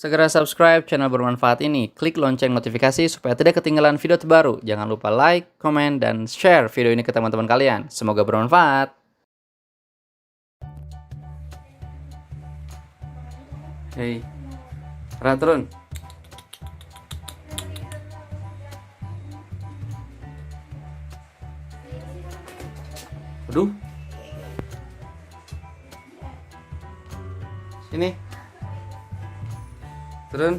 Segera subscribe channel bermanfaat ini. Klik lonceng notifikasi supaya tidak ketinggalan video terbaru. Jangan lupa like, komen, dan share video ini ke teman-teman kalian. Semoga bermanfaat. Hei, Ra, turun. Aduh. Sini. Turun.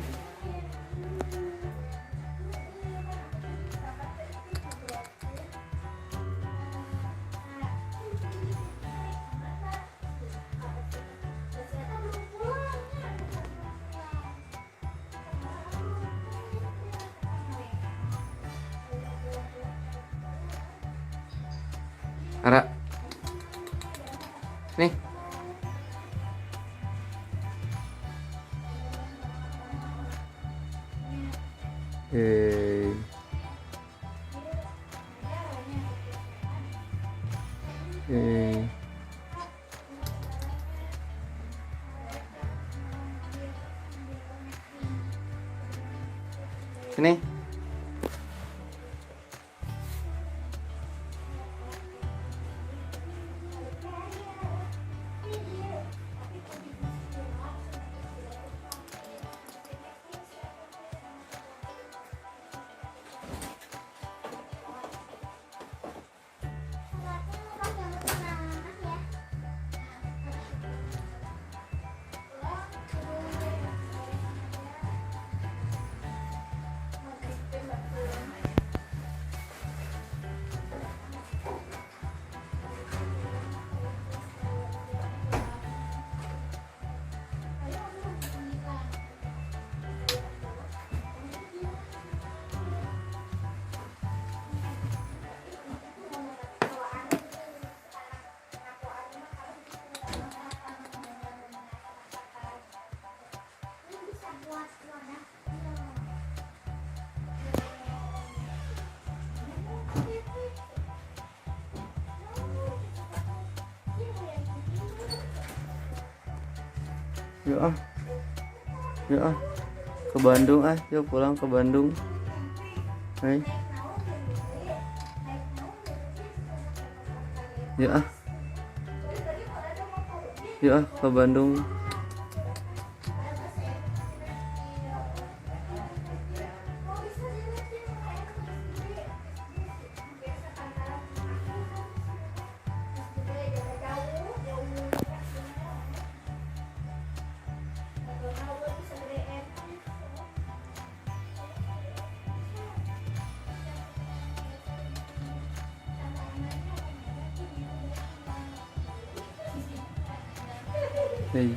Ara. Nih. Hei. Hei. Sini. Yuk ah. Yuk ah. Ke Bandung ah, yuk pulang ke Bandung. Hai. Yuk ah. Yuk ah ke Bandung. Hei.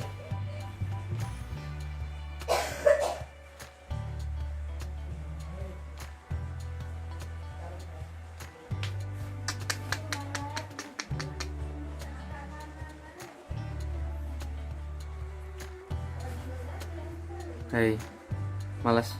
Hei, malas.